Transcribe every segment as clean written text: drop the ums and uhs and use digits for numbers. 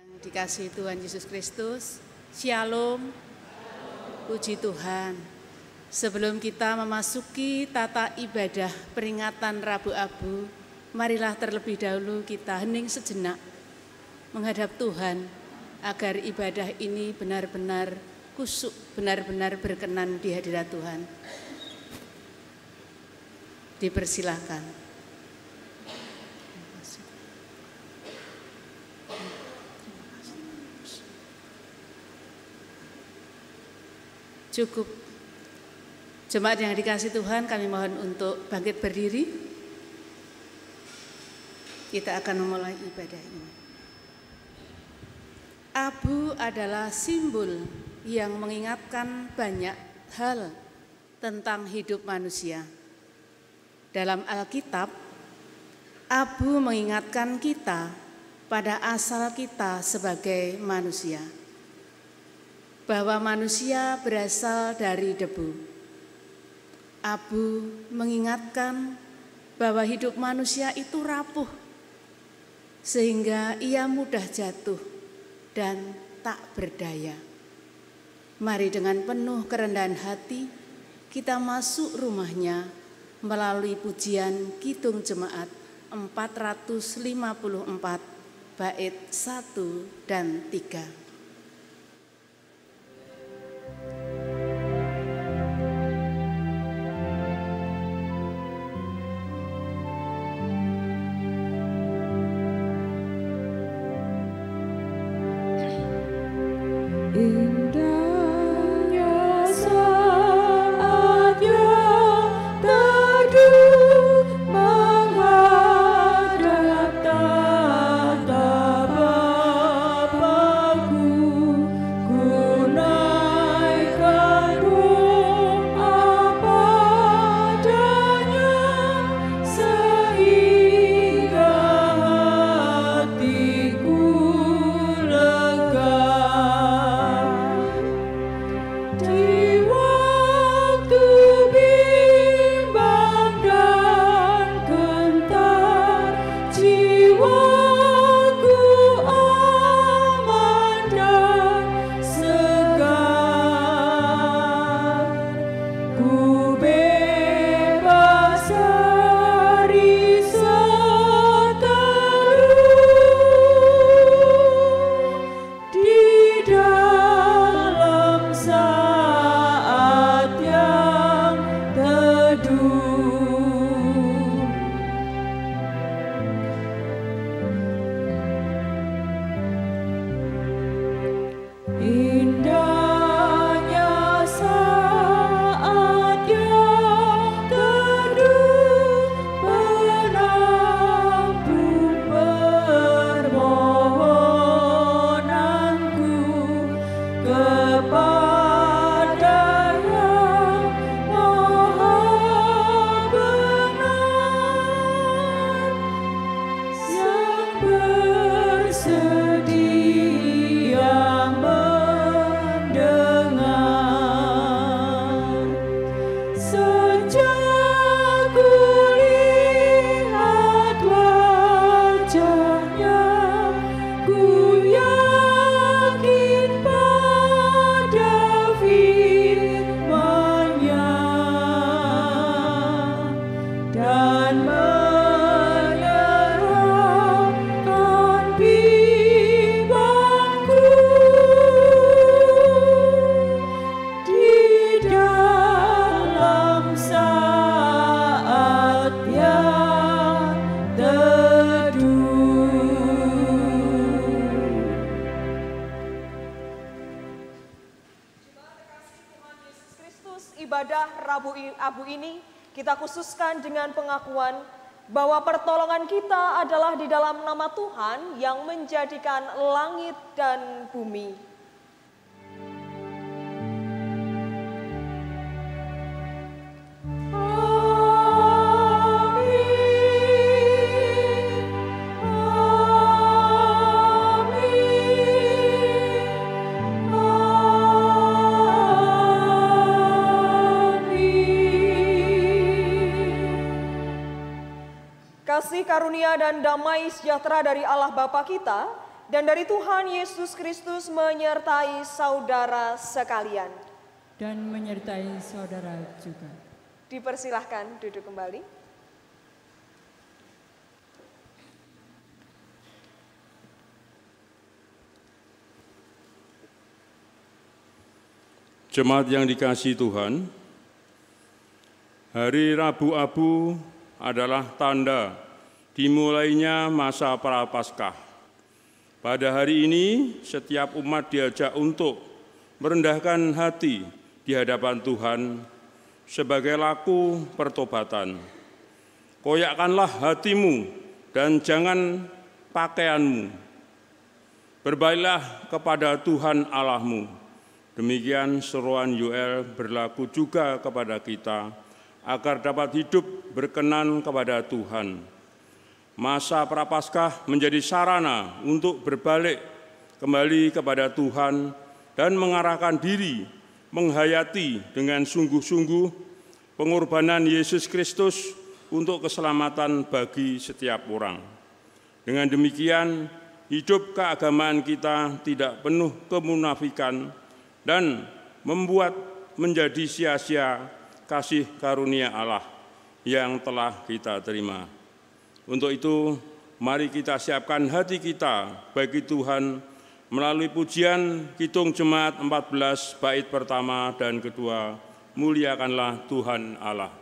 Yang dikasihi Tuhan Yesus Kristus, Shalom, puji Tuhan. Sebelum kita memasuki tata ibadah peringatan Rabu Abu, marilah terlebih dahulu kita hening sejenak menghadap Tuhan agar ibadah ini benar-benar kusuk, benar-benar berkenan di hadirat Tuhan. Dipersilahkan. Cukup. Jemaat yang dikasihi Tuhan, kami mohon untuk bangkit berdiri. Kita akan memulai ibadah ini. Abu adalah simbol yang mengingatkan banyak hal tentang hidup manusia. Dalam Alkitab, abu mengingatkan kita pada asal kita sebagai manusia, bahwa manusia berasal dari debu. Abu mengingatkan bahwa hidup manusia itu rapuh, sehingga ia mudah jatuh dan tak berdaya. Mari dengan penuh kerendahan hati kita masuk rumahnya melalui pujian Kidung Jemaat 454 bait 1 dan 3. Abu ini kita khususkan dengan pengakuan bahwa pertolongan kita adalah di dalam nama Tuhan yang menjadikan langit dan bumi. Kasih karunia dan damai sejahtera dari Allah Bapa kita dan dari Tuhan Yesus Kristus menyertai saudara sekalian. Dan menyertai saudara juga. Dipersilahkan duduk kembali. Jemaat yang dikasihi Tuhan, hari Rabu Abu adalah tanda dimulainya masa Prapaskah. Pada hari ini, setiap umat diajak untuk merendahkan hati di hadapan Tuhan sebagai laku pertobatan. Koyakkanlah hatimu dan jangan pakaianmu. Berbaliklah kepada Tuhan Allahmu. Demikian seruan Yoel berlaku juga kepada kita, agar dapat hidup berkenan kepada Tuhan. Masa Prapaskah menjadi sarana untuk berbalik kembali kepada Tuhan dan mengarahkan diri menghayati dengan sungguh-sungguh pengorbanan Yesus Kristus untuk keselamatan bagi setiap orang. Dengan demikian, hidup keagamaan kita tidak penuh kemunafikan dan membuat menjadi sia-sia kasih karunia Allah yang telah kita terima. Untuk itu, mari kita siapkan hati kita bagi Tuhan melalui pujian Kidung Jemaat 14 bait pertama dan kedua, muliakanlah Tuhan Allah.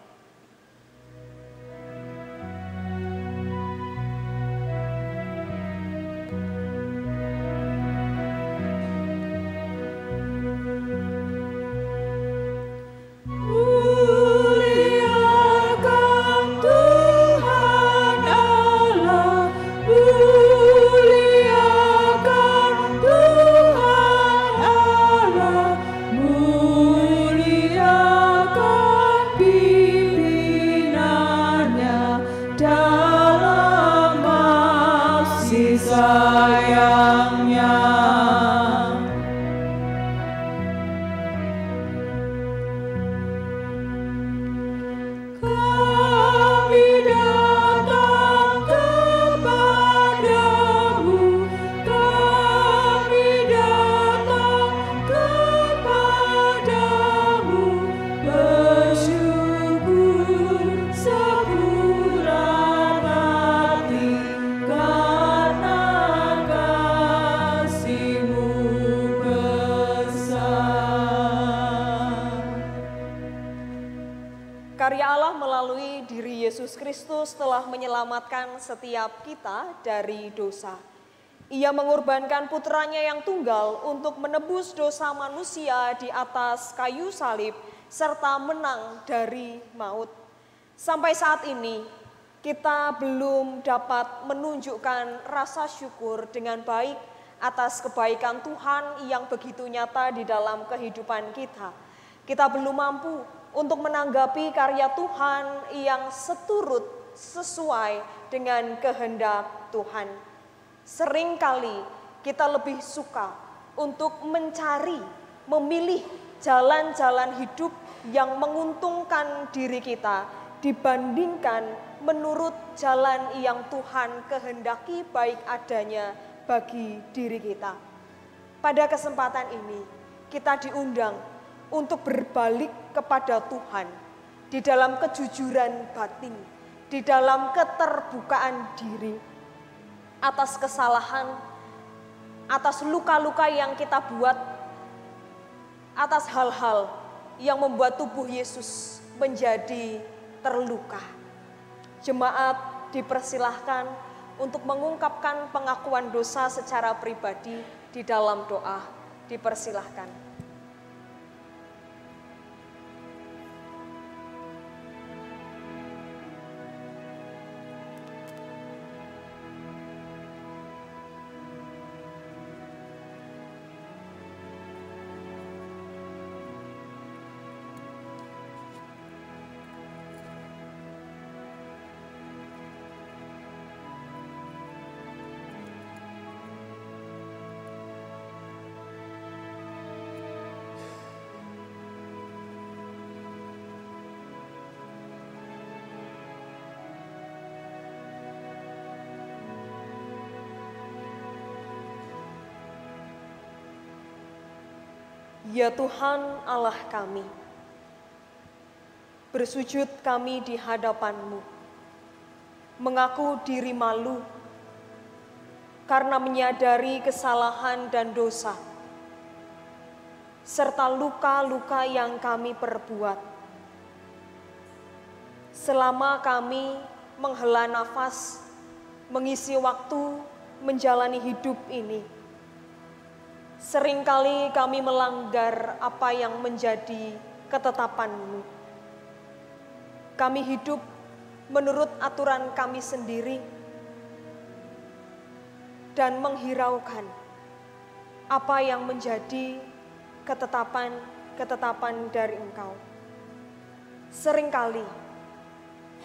Kristus telah menyelamatkan setiap kita dari dosa. Ia mengorbankan putranya yang tunggal untuk menebus dosa manusia di atas kayu salib serta menang dari maut. Sampai saat ini kita belum dapat menunjukkan rasa syukur dengan baik atas kebaikan Tuhan yang begitu nyata di dalam kehidupan kita. Kita belum mampu untuk menanggapi karya Tuhan yang seturut sesuai dengan kehendak Tuhan. Seringkali kita lebih suka untuk mencari, memilih jalan-jalan hidup yang menguntungkan diri kita dibandingkan menurut jalan yang Tuhan kehendaki baik adanya bagi diri kita. Pada kesempatan ini kita diundang untuk berbalik kepada Tuhan di dalam kejujuran batin, di dalam keterbukaan diri atas kesalahan, atas luka-luka yang kita buat, atas hal-hal yang membuat tubuh Yesus menjadi terluka. Jemaat dipersilahkan untuk mengungkapkan pengakuan dosa secara pribadi di dalam doa. Dipersilahkan. Ya Tuhan Allah kami, bersujud kami di hadapan-Mu, mengaku diri malu karena menyadari kesalahan dan dosa, serta luka-luka yang kami perbuat. Selama kami menghela nafas, mengisi waktu, menjalani hidup ini, seringkali kami melanggar apa yang menjadi ketetapan-Mu. Kami hidup menurut aturan kami sendiri dan menghiraukan apa yang menjadi ketetapan dari Engkau. Seringkali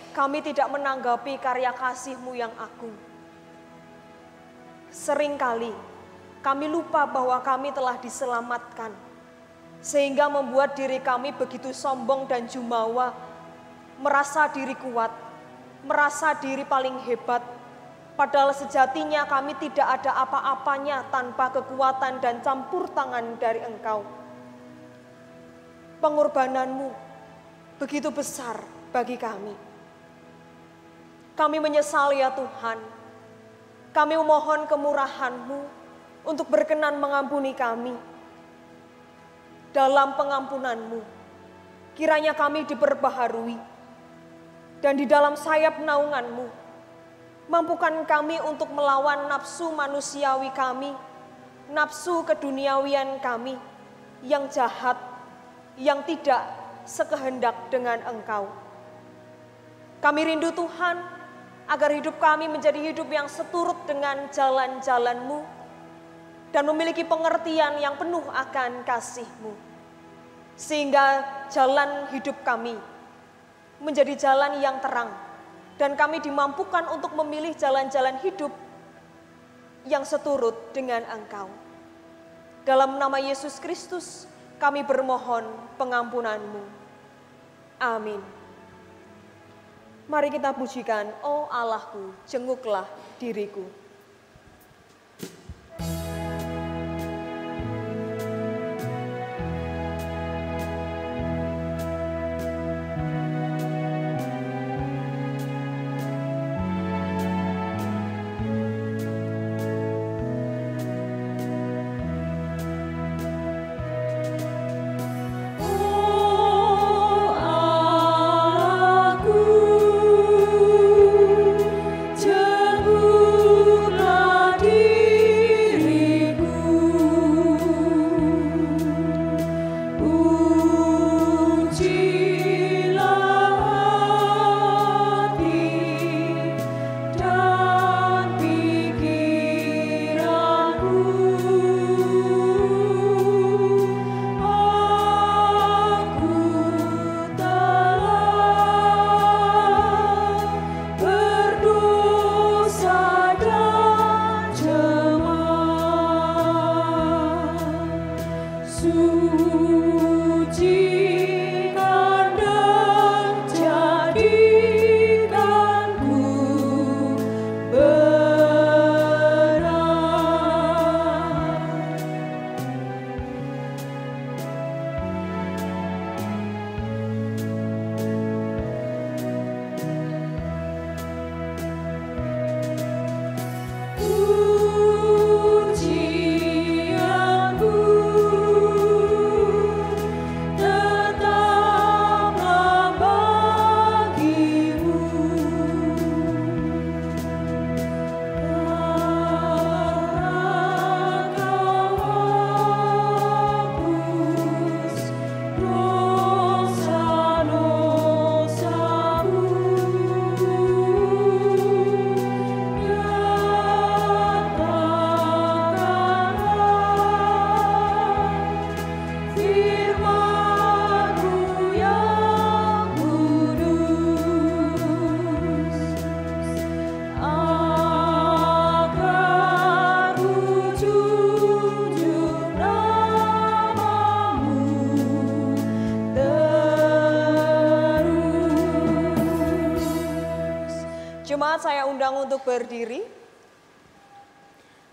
kami tidak menanggapi karya kasih-Mu yang agung. Seringkali kami lupa bahwa kami telah diselamatkan, sehingga membuat diri kami begitu sombong dan jumawa, merasa diri kuat, merasa diri paling hebat, padahal sejatinya kami tidak ada apa-apanya tanpa kekuatan dan campur tangan dari Engkau. Pengorbanan-Mu begitu besar bagi kami. Kami menyesal ya Tuhan. Kami memohon kemurahan-Mu untuk berkenan mengampuni kami. Dalam pengampunan-Mu, kiranya kami diperbaharui. Dan di dalam sayap naungan-Mu, mampukan kami untuk melawan nafsu manusiawi kami, nafsu keduniawian kami, yang jahat, yang tidak sekehendak dengan Engkau. Kami rindu Tuhan, agar hidup kami menjadi hidup yang seturut dengan jalan-jalan-Mu, dan memiliki pengertian yang penuh akan kasih-Mu. Sehingga jalan hidup kami menjadi jalan yang terang, dan kami dimampukan untuk memilih jalan-jalan hidup yang seturut dengan Engkau. Dalam nama Yesus Kristus, kami bermohon pengampunan-Mu. Amin. Mari kita pujikan, oh Allahku, jenguklah diriku. Jemaat saya undang untuk berdiri.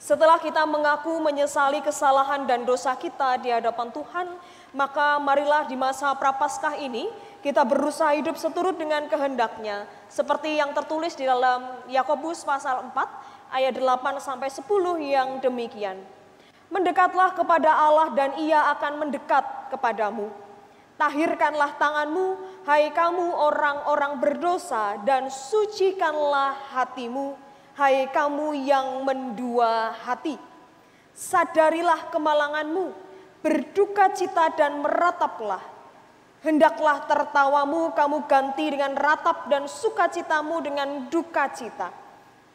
Setelah kita mengaku menyesali kesalahan dan dosa kita di hadapan Tuhan, maka marilah di masa Prapaskah ini kita berusaha hidup seturut dengan kehendak-Nya, seperti yang tertulis di dalam Yakobus pasal 4 ayat 8 sampai 10 yang demikian. Mendekatlah kepada Allah dan Ia akan mendekat kepadamu. Tahirkanlah tanganmu, hai kamu orang-orang berdosa, dan sucikanlah hatimu, hai kamu yang mendua hati. Sadarilah kemalanganmu, berduka cita dan merataplah. Hendaklah tertawamu kamu ganti dengan ratap dan sukacitamu dengan duka cita.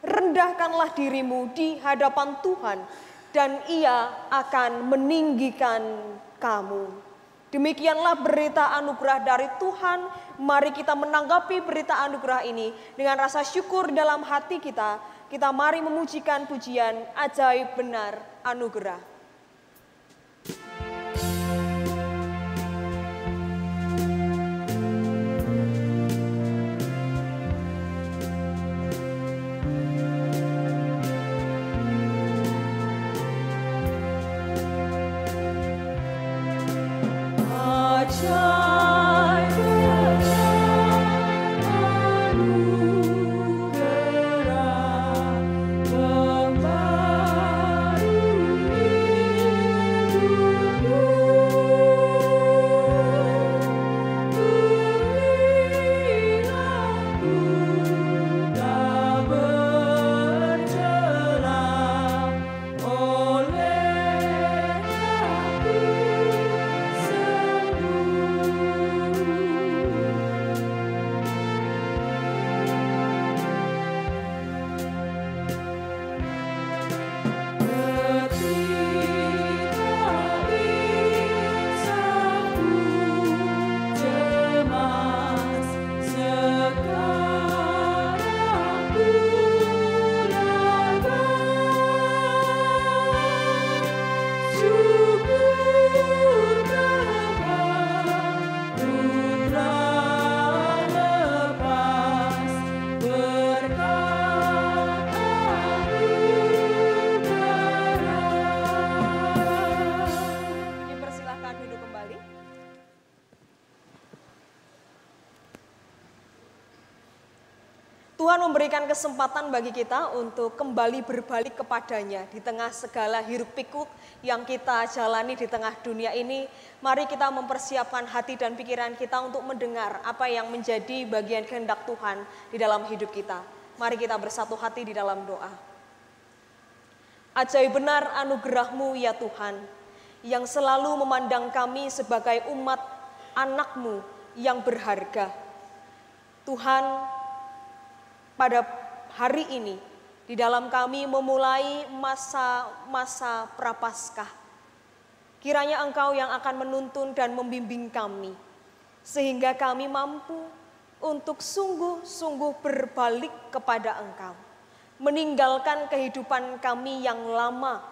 Rendahkanlah dirimu di hadapan Tuhan dan Ia akan meninggikan kamu. Demikianlah berita anugerah dari Tuhan. Mari kita menanggapi berita anugerah ini dengan rasa syukur dalam hati kita. Kita mari memujikan pujian ajaib benar anugerah. Tuhan memberikan kesempatan bagi kita untuk kembali berbalik kepadanya di tengah segala hiruk pikuk yang kita jalani di tengah dunia ini. Mari kita mempersiapkan hati dan pikiran kita untuk mendengar apa yang menjadi bagian kehendak Tuhan di dalam hidup kita. Mari kita bersatu hati di dalam doa. Ajaib benar anugerah-Mu ya Tuhan, yang selalu memandang kami sebagai umat anak-Mu yang berharga. Tuhan, pada hari ini, di dalam kami memulai masa-masa Prapaskah. Kiranya Engkau yang akan menuntun dan membimbing kami, sehingga kami mampu untuk sungguh-sungguh berbalik kepada Engkau. Meninggalkan kehidupan kami yang lama,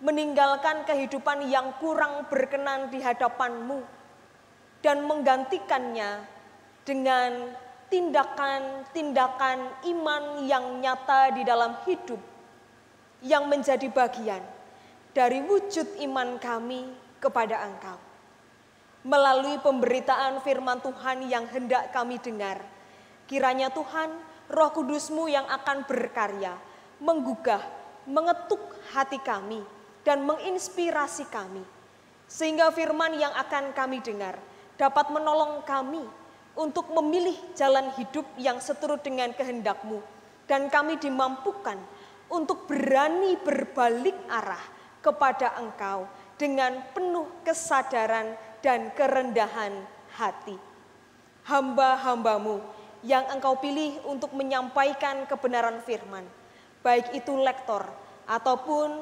meninggalkan kehidupan yang kurang berkenan di hadapan-Mu, dan menggantikannya dengan tindakan-tindakan iman yang nyata di dalam hidup yang menjadi bagian dari wujud iman kami kepada Engkau. Melalui pemberitaan firman Tuhan yang hendak kami dengar, kiranya Tuhan, Roh Kudus-Mu yang akan berkarya, menggugah, mengetuk hati kami, dan menginspirasi kami, sehingga firman yang akan kami dengar dapat menolong kami untuk memilih jalan hidup yang seturut dengan kehendak-Mu, dan kami dimampukan untuk berani berbalik arah kepada Engkau dengan penuh kesadaran dan kerendahan hati. Hamba-hamba-Mu yang Engkau pilih untuk menyampaikan kebenaran firman, baik itu lektor ataupun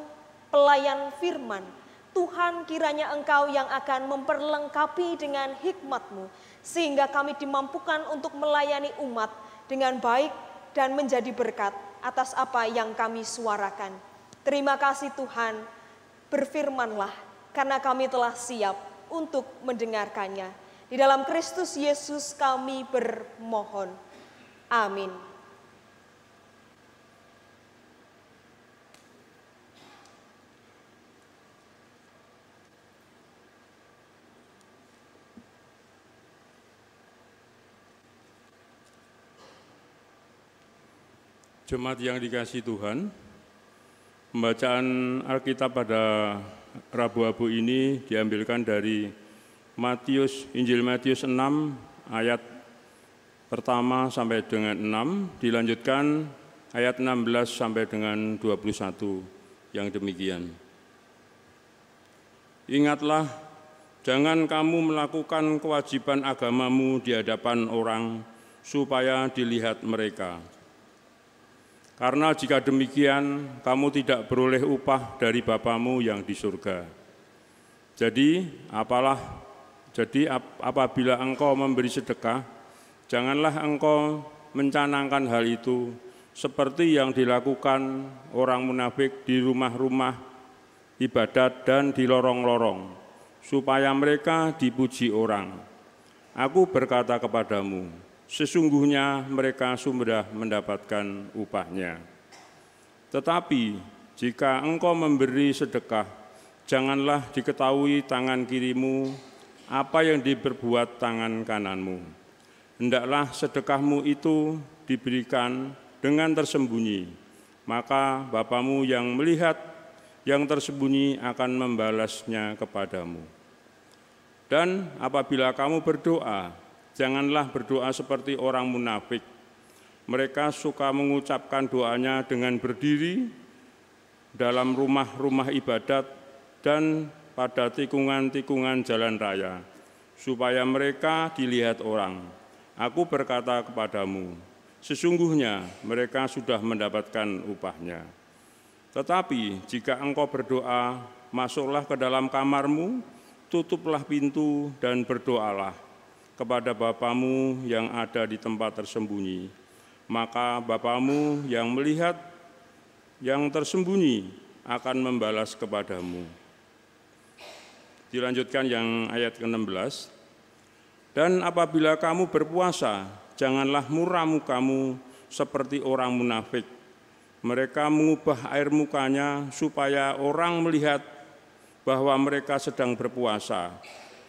pelayan firman, Tuhan, kiranya Engkau yang akan memperlengkapi dengan hikmat-Mu, sehingga kami dimampukan untuk melayani umat dengan baik dan menjadi berkat atas apa yang kami suarakan. Terima kasih Tuhan, berfirmanlah karena kami telah siap untuk mendengarkannya. Di dalam Kristus Yesus kami bermohon. Amin. Jemaat yang dikasihi Tuhan, pembacaan Alkitab pada Rabu Abu ini diambilkan dari Injil Matius 6 ayat pertama sampai dengan 6, dilanjutkan ayat 16 sampai dengan 21 yang demikian. Ingatlah, jangan kamu melakukan kewajiban agamamu di hadapan orang supaya dilihat mereka. Karena jika demikian, kamu tidak beroleh upah dari Bapamu yang di surga. Jadi apabila engkau memberi sedekah, janganlah engkau mencanangkan hal itu seperti yang dilakukan orang munafik di rumah-rumah ibadat dan di lorong-lorong, supaya mereka dipuji orang. Aku berkata kepadamu, sesungguhnya mereka sudah mendapatkan upahnya. Tetapi jika engkau memberi sedekah, janganlah diketahui tangan kirimu apa yang diperbuat tangan kananmu. Hendaklah sedekahmu itu diberikan dengan tersembunyi, maka Bapamu yang melihat yang tersembunyi akan membalasnya kepadamu. Dan apabila kamu berdoa, janganlah berdoa seperti orang munafik. Mereka suka mengucapkan doanya dengan berdiri dalam rumah-rumah ibadat dan pada tikungan-tikungan jalan raya, supaya mereka dilihat orang. Aku berkata kepadamu, sesungguhnya mereka sudah mendapatkan upahnya. Tetapi jika engkau berdoa, masuklah ke dalam kamarmu, tutuplah pintu dan berdoalah kepada Bapamu yang ada di tempat tersembunyi. Maka Bapamu yang melihat yang tersembunyi akan membalas kepadamu. Dilanjutkan yang ayat ke-16. Dan apabila kamu berpuasa, janganlah muram mukamu seperti orang munafik. Mereka mengubah air mukanya supaya orang melihat bahwa mereka sedang berpuasa.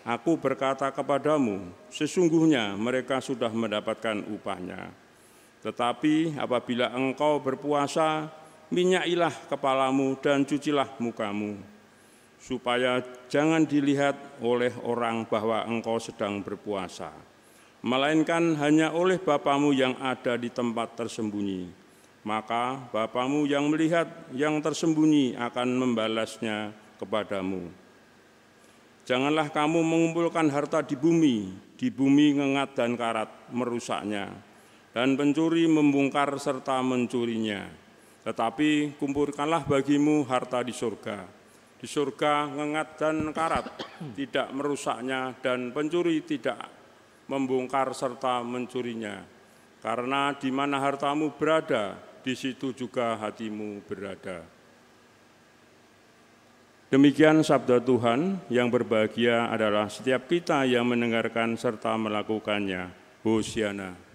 Aku berkata kepadamu, sesungguhnya mereka sudah mendapatkan upahnya. Tetapi apabila engkau berpuasa, minyailah kepalamu dan cucilah mukamu, supaya jangan dilihat oleh orang bahwa engkau sedang berpuasa, melainkan hanya oleh Bapamu yang ada di tempat tersembunyi. Maka Bapamu yang melihat yang tersembunyi akan membalasnya kepadamu. Janganlah kamu mengumpulkan harta di bumi ngengat dan karat merusaknya, dan pencuri membongkar serta mencurinya. Tetapi kumpulkanlah bagimu harta di surga. Di surga ngengat dan karat tidak merusaknya, dan pencuri tidak membongkar serta mencurinya. Karena di mana hartamu berada, di situ juga hatimu berada. Demikian sabda Tuhan. Yang berbahagia adalah setiap kita yang mendengarkan serta melakukannya. Hosiana.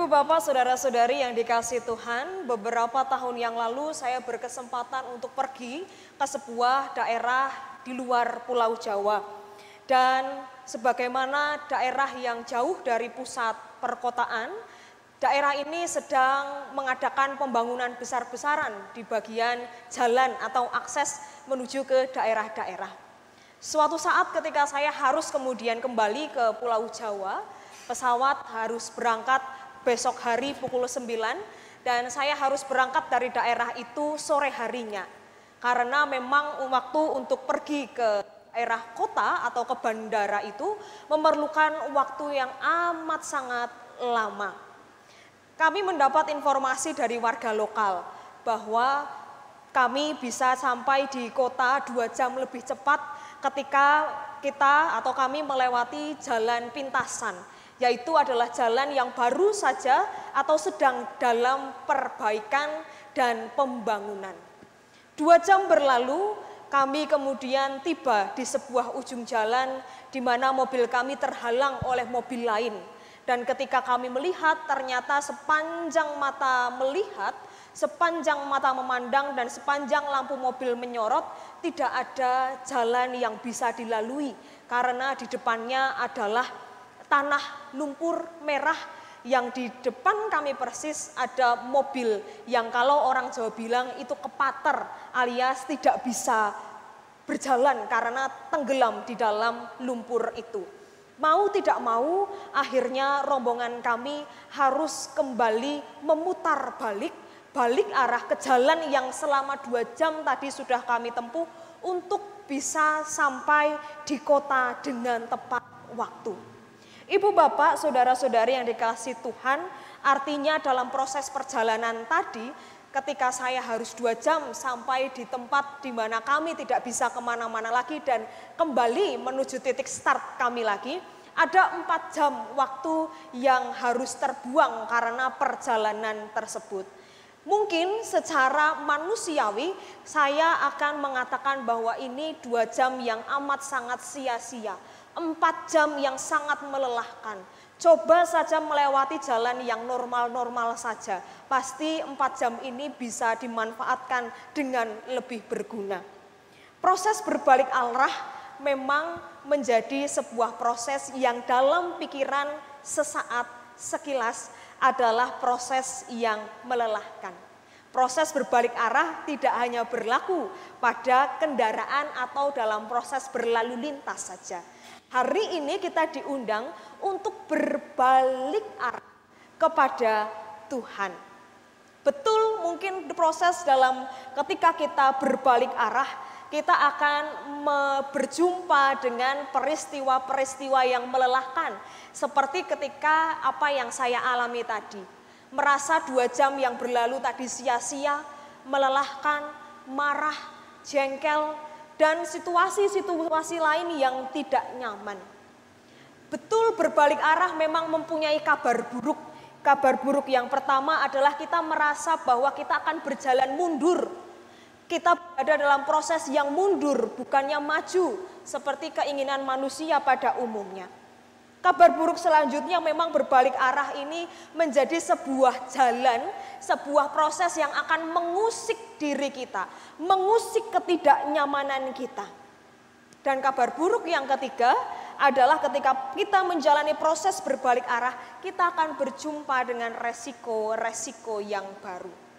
Bapak, saudara-saudari yang dikasihi Tuhan, beberapa tahun yang lalu saya berkesempatan untuk pergi ke sebuah daerah di luar Pulau Jawa. Dan sebagaimana daerah yang jauh dari pusat perkotaan, daerah ini sedang mengadakan pembangunan besar-besaran di bagian jalan atau akses menuju ke daerah-daerah. Suatu saat ketika saya harus kemudian kembali ke Pulau Jawa, pesawat harus berangkat besok hari pukul 9 dan saya harus berangkat dari daerah itu sore harinya. Karena memang waktu untuk pergi ke daerah kota atau ke bandara itu memerlukan waktu yang amat sangat lama. Kami mendapat informasi dari warga lokal bahwa kami bisa sampai di kota 2 jam lebih cepat ketika kita atau kami melewati jalan pintasan, yaitu adalah jalan yang baru saja atau sedang dalam perbaikan dan pembangunan. 2 jam berlalu, kami kemudian tiba di sebuah ujung jalan di mana mobil kami terhalang oleh mobil lain. Dan ketika kami melihat, ternyata sepanjang mata melihat, sepanjang mata memandang, dan sepanjang lampu mobil menyorot, tidak ada jalan yang bisa dilalui. Karena di depannya adalah tanah lumpur merah, yang di depan kami persis ada mobil yang kalau orang Jawa bilang itu kepater, alias tidak bisa berjalan karena tenggelam di dalam lumpur itu. Mau tidak mau, akhirnya rombongan kami harus kembali memutar balik arah ke jalan yang selama 2 jam tadi sudah kami tempuh untuk bisa sampai di kota dengan tepat waktu. Ibu bapak, saudara-saudari yang dikasihi Tuhan, artinya dalam proses perjalanan tadi, ketika saya harus 2 jam sampai di tempat di mana kami tidak bisa kemana-mana lagi dan kembali menuju titik start kami lagi, ada 4 jam waktu yang harus terbuang karena perjalanan tersebut. Mungkin secara manusiawi saya akan mengatakan bahwa ini 2 jam yang amat sangat sia-sia. 4 jam yang sangat melelahkan. Coba saja melewati jalan yang normal-normal saja. Pasti 4 jam ini bisa dimanfaatkan dengan lebih berguna. Proses berbalik arah memang menjadi sebuah proses yang dalam pikiran sesaat, sekilas adalah proses yang melelahkan. Proses berbalik arah tidak hanya berlaku pada kendaraan atau dalam proses berlalu lintas saja. Hari ini kita diundang untuk berbalik arah kepada Tuhan. Betul, mungkin proses dalam ketika kita berbalik arah, kita akan berjumpa dengan peristiwa-peristiwa yang melelahkan. Seperti ketika apa yang saya alami tadi. Merasa 2 jam yang berlalu tadi sia-sia, melelahkan, marah, jengkel, dan situasi-situasi lain yang tidak nyaman. Betul, berbalik arah memang mempunyai kabar buruk. Kabar buruk yang pertama adalah kita merasa bahwa kita akan berjalan mundur. Kita berada dalam proses yang mundur, bukannya maju, seperti keinginan manusia pada umumnya. Kabar buruk selanjutnya memang berbalik arah ini menjadi sebuah jalan, sebuah proses yang akan mengusik diri kita, mengusik ketidaknyamanan kita. Dan kabar buruk yang ketiga adalah ketika kita menjalani proses berbalik arah, kita akan berjumpa dengan resiko-resiko yang baru.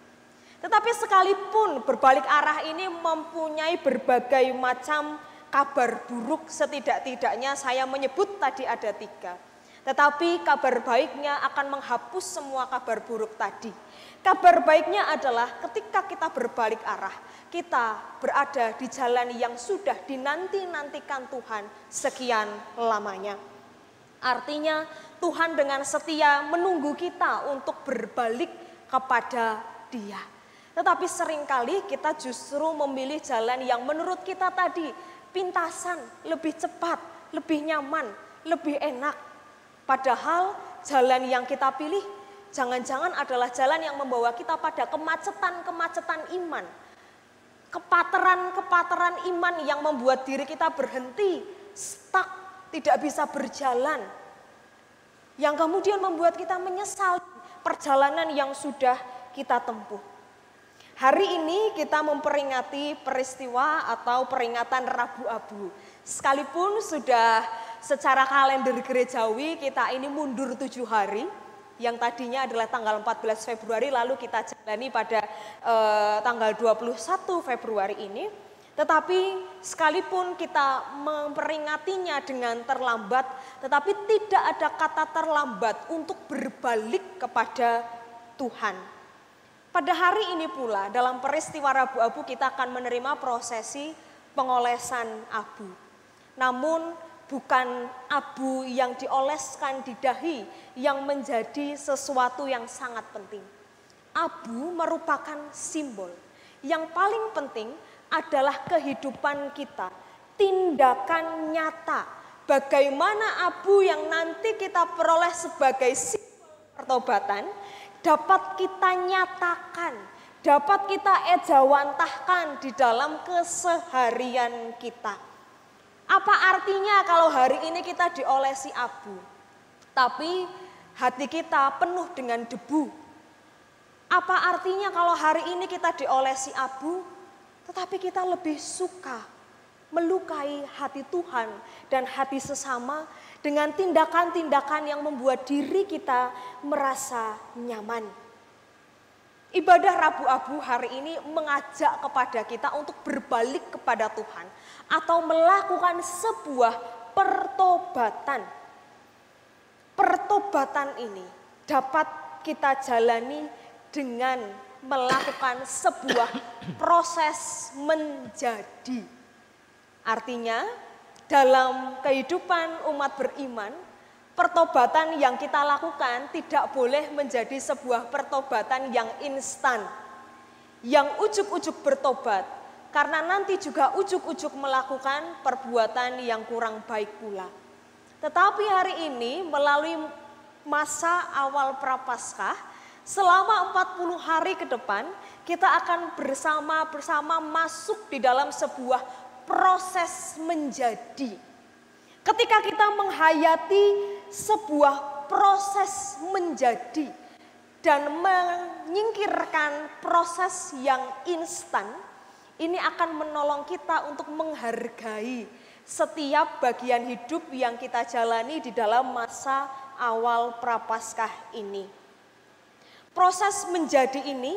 Tetapi sekalipun berbalik arah ini mempunyai berbagai macam kabar buruk, setidak-tidaknya saya menyebut tadi ada 3. Tetapi kabar baiknya akan menghapus semua kabar buruk tadi. Kabar baiknya adalah ketika kita berbalik arah, kita berada di jalan yang sudah dinanti-nantikan Tuhan sekian lamanya. Artinya Tuhan dengan setia menunggu kita untuk berbalik kepada Dia. Tetapi seringkali kita justru memilih jalan yang menurut kita tadi pintasan, lebih cepat, lebih nyaman, lebih enak. Padahal jalan yang kita pilih jangan-jangan adalah jalan yang membawa kita pada kemacetan-kemacetan iman. Kepateran-kepateran iman yang membuat diri kita berhenti, stuck, tidak bisa berjalan. Yang kemudian membuat kita menyesal perjalanan yang sudah kita tempuh. Hari ini kita memperingati peristiwa atau peringatan Rabu Abu. Sekalipun sudah secara kalender gerejawi kita ini mundur 7 hari. Yang tadinya adalah tanggal 14 Februari lalu kita jalani pada tanggal 21 Februari ini. Tetapi sekalipun kita memperingatinya dengan terlambat, tetapi tidak ada kata terlambat untuk berbalik kepada Tuhan. Pada hari ini pula dalam peristiwa Rabu Abu kita akan menerima prosesi pengolesan abu. Namun bukan abu yang dioleskan di dahi yang menjadi sesuatu yang sangat penting. Abu merupakan simbol. Yang paling penting adalah kehidupan kita, tindakan nyata. Bagaimana abu yang nanti kita peroleh sebagai simbol pertobatan dapat kita nyatakan, dapat kita ejawantahkan di dalam keseharian kita. Apa artinya kalau hari ini kita diolesi abu, tapi hati kita penuh dengan debu? Apa artinya kalau hari ini kita diolesi abu, tetapi kita lebih suka melukai hati Tuhan dan hati sesama dengan tindakan-tindakan yang membuat diri kita merasa nyaman? Ibadah Rabu Abu hari ini mengajak kepada kita untuk berbalik kepada Tuhan atau melakukan sebuah pertobatan. Pertobatan ini dapat kita jalani dengan melakukan sebuah proses menjadi. Artinya dalam kehidupan umat beriman, pertobatan yang kita lakukan tidak boleh menjadi sebuah pertobatan yang instan, yang ujuk-ujuk bertobat, karena nanti juga ujuk-ujuk melakukan perbuatan yang kurang baik pula. Tetapi hari ini melalui masa awal Prapaskah, selama 40 hari ke depan, kita akan bersama-sama masuk di dalam sebuah proses menjadi. Ketika kita menghayati sebuah proses menjadi dan menyingkirkan proses yang instan, ini akan menolong kita untuk menghargai setiap bagian hidup yang kita jalani di dalam masa awal Prapaskah ini. Proses menjadi ini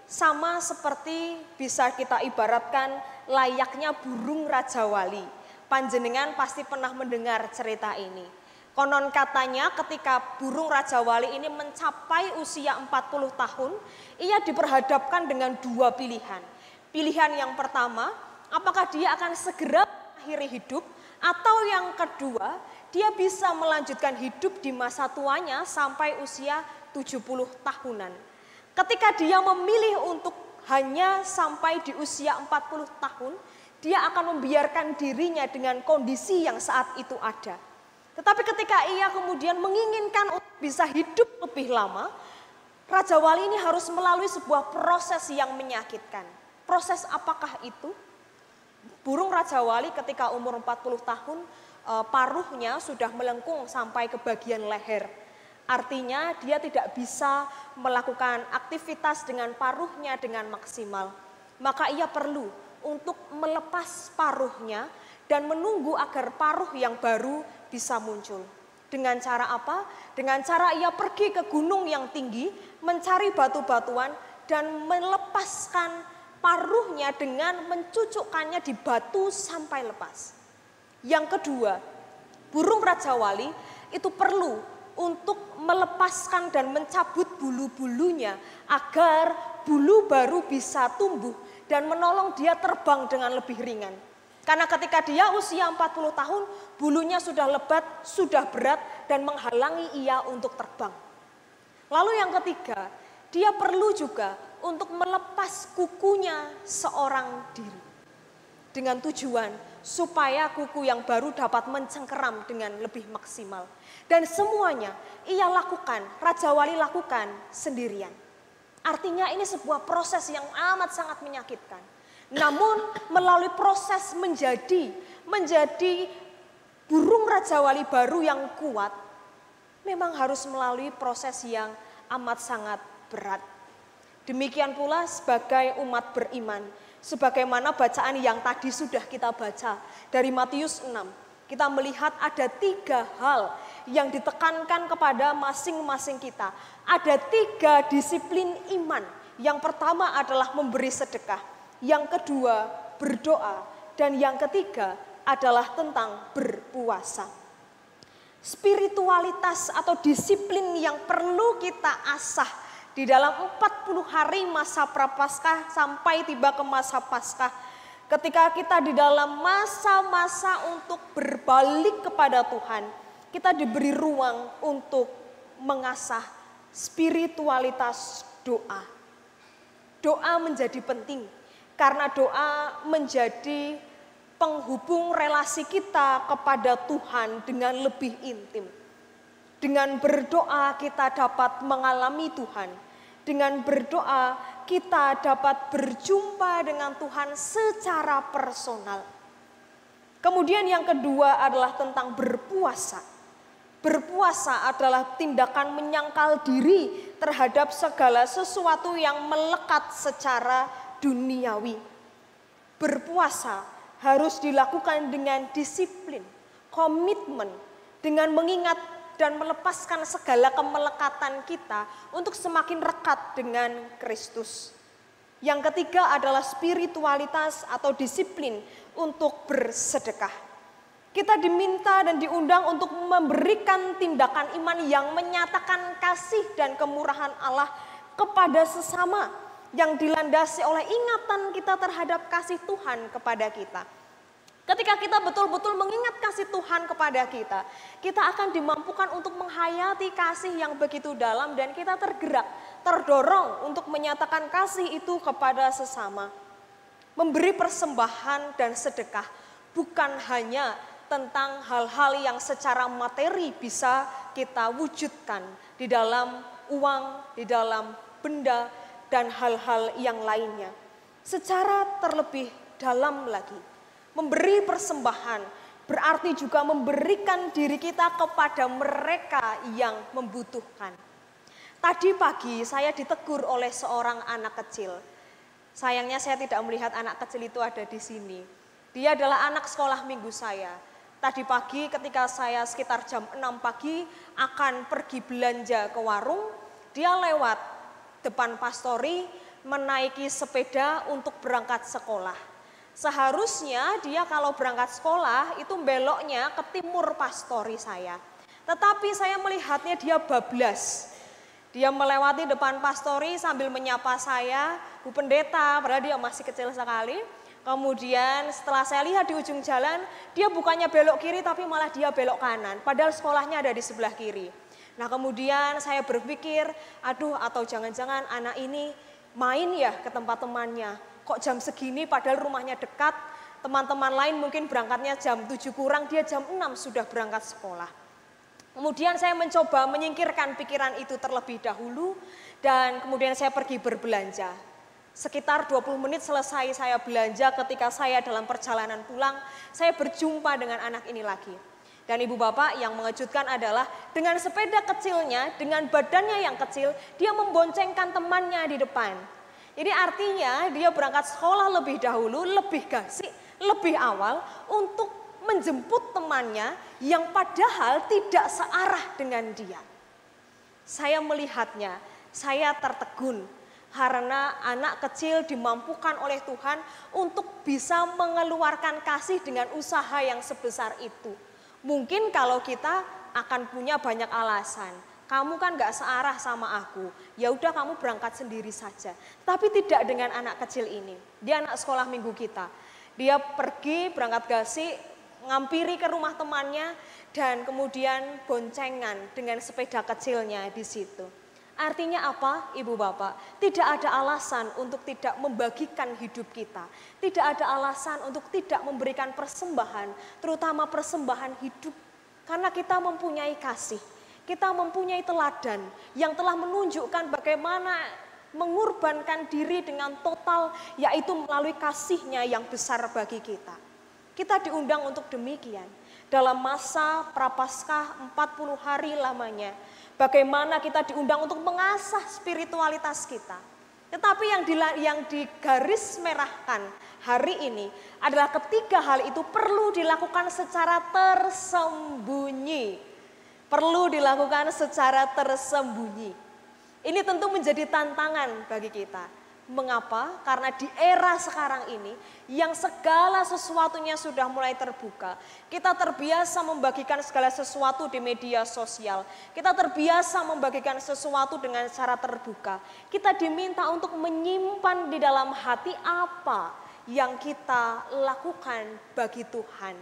sama seperti bisa kita ibaratkan layaknya burung Raja Wali. Panjenengan pasti pernah mendengar cerita ini. Konon katanya ketika burung Raja Wali ini mencapai usia 40 tahun, ia diperhadapkan dengan dua pilihan. Pilihan yang pertama, apakah dia akan segera mengakhiri hidup, atau yang kedua, dia bisa melanjutkan hidup di masa tuanya sampai usia 70 tahunan. Ketika dia memilih untuk hanya sampai di usia 40 tahun, dia akan membiarkan dirinya dengan kondisi yang saat itu ada. Tetapi ketika ia kemudian menginginkan untuk bisa hidup lebih lama, Raja Wali ini harus melalui sebuah proses yang menyakitkan. Proses apakah itu? Burung Raja Wali ketika umur 40 tahun, paruhnya sudah melengkung sampai ke bagian leher. Artinya dia tidak bisa melakukan aktivitas dengan paruhnya dengan maksimal. Maka ia perlu untuk melepas paruhnya dan menunggu agar paruh yang baru bisa muncul. Dengan cara apa? Dengan cara ia pergi ke gunung yang tinggi, mencari batu-batuan dan melepaskan paruhnya dengan mencucukkannya di batu sampai lepas. Yang kedua, burung Raja Wali itu perlu untuk melepaskan dan mencabut bulu-bulunya agar bulu baru bisa tumbuh dan menolong dia terbang dengan lebih ringan. Karena ketika dia usia 40 tahun, bulunya sudah lebat, sudah berat dan menghalangi ia untuk terbang. Lalu yang ketiga, dia perlu juga untuk melepas kukunya seorang diri. Dengan tujuan supaya kuku yang baru dapat mencengkeram dengan lebih maksimal. Dan semuanya ia lakukan, Raja Wali lakukan sendirian. Artinya ini sebuah proses yang amat sangat menyakitkan. Namun melalui proses menjadi burung Raja Wali baru yang kuat, memang harus melalui proses yang amat sangat berat. Demikian pula sebagai umat beriman, sebagaimana bacaan yang tadi sudah kita baca dari Matius 6, kita melihat ada 3 hal yang ditekankan kepada masing-masing kita. Ada 3 disiplin iman. Yang pertama adalah memberi sedekah, yang kedua berdoa, dan yang ketiga adalah tentang berpuasa. Spiritualitas atau disiplin yang perlu kita asah di dalam 40 hari masa Prapaskah sampai tiba ke masa Paskah. Ketika kita di dalam masa-masa untuk berbalik kepada Tuhan, kita diberi ruang untuk mengasah spiritualitas doa. Doa menjadi penting karena doa menjadi penghubung relasi kita kepada Tuhan dengan lebih intim. Dengan berdoa kita dapat mengalami Tuhan. Dengan berdoa kita dapat berjumpa dengan Tuhan secara personal. Kemudian yang kedua adalah tentang berpuasa. Berpuasa adalah tindakan menyangkal diri terhadap segala sesuatu yang melekat secara duniawi. Berpuasa harus dilakukan dengan disiplin, komitmen, dengan mengingat dan melepaskan segala kemelekatan kita untuk semakin rekat dengan Kristus. Yang ketiga adalah spiritualitas atau disiplin untuk bersedekah. Kita diminta dan diundang untuk memberikan tindakan iman yang menyatakan kasih dan kemurahan Allah kepada sesama yang dilandasi oleh ingatan kita terhadap kasih Tuhan kepada kita. Ketika kita betul-betul mengingat kasih Tuhan kepada kita akan dimampukan untuk menghayati kasih yang begitu dalam dan kita tergerak, terdorong untuk menyatakan kasih itu kepada sesama. Memberi persembahan dan sedekah bukan hanya tentang hal-hal yang secara materi bisa kita wujudkan di dalam uang, di dalam benda, dan hal-hal yang lainnya. Secara terlebih dalam lagi, memberi persembahan berarti juga memberikan diri kita kepada mereka yang membutuhkan. Tadi pagi saya ditegur oleh seorang anak kecil. Sayangnya saya tidak melihat anak kecil itu ada di sini. Dia adalah anak sekolah minggu saya. Tadi pagi ketika saya sekitar jam 6 pagi akan pergi belanja ke warung, dia lewat depan pastori menaiki sepeda untuk berangkat sekolah. Seharusnya dia kalau berangkat sekolah itu beloknya ke timur pastori saya. Tetapi saya melihatnya dia bablas. Dia melewati depan pastori sambil menyapa saya, Bu Pendeta, padahal dia masih kecil sekali. Kemudian setelah saya lihat di ujung jalan, dia bukannya belok kiri tapi malah dia belok kanan. Padahal sekolahnya ada di sebelah kiri. Nah kemudian saya berpikir, aduh atau jangan-jangan anak ini main ya ke tempat temannya. Kok jam segini padahal rumahnya dekat, teman-teman lain mungkin berangkatnya jam 7 kurang, dia jam 6 sudah berangkat sekolah. Kemudian saya mencoba menyingkirkan pikiran itu terlebih dahulu dan kemudian saya pergi berbelanja. Sekitar 20 menit selesai saya belanja, ketika saya dalam perjalanan pulang, saya berjumpa dengan anak ini lagi. Dan ibu bapak yang mengejutkan adalah dengan sepeda kecilnya, dengan badannya yang kecil, dia memboncengkan temannya di depan. Jadi artinya dia berangkat sekolah lebih dahulu, lebih gasik, lebih awal untuk menjemput temannya yang padahal tidak searah dengan dia. Saya melihatnya, saya tertegun. Karena anak kecil dimampukan oleh Tuhan untuk bisa mengeluarkan kasih dengan usaha yang sebesar itu. Mungkin kalau kita akan punya banyak alasan. Kamu kan gak searah sama aku, ya udah kamu berangkat sendiri saja. Tapi tidak dengan anak kecil ini. Dia anak sekolah minggu kita. Dia pergi berangkat gasik, ngampiri ke rumah temannya dan kemudian boncengan dengan sepeda kecilnya di situ. Artinya apa, Ibu Bapak? Tidak ada alasan untuk tidak membagikan hidup kita. Tidak ada alasan untuk tidak memberikan persembahan, terutama persembahan hidup. Karena kita mempunyai kasih, kita mempunyai teladan yang telah menunjukkan bagaimana mengorbankan diri dengan total, yaitu melalui kasihnya yang besar bagi kita. Kita diundang untuk demikian. Dalam masa Prapaskah 40 hari lamanya, bagaimana kita diundang untuk mengasah spiritualitas kita. Tetapi yang digaris merahkan hari ini adalah ketiga hal itu perlu dilakukan secara tersembunyi. Perlu dilakukan secara tersembunyi. Ini tentu menjadi tantangan bagi kita. Mengapa? Karena di era sekarang ini yang segala sesuatunya sudah mulai terbuka. Kita terbiasa membagikan segala sesuatu di media sosial. Kita terbiasa membagikan sesuatu dengan cara terbuka. Kita diminta untuk menyimpan di dalam hati apa yang kita lakukan bagi Tuhan.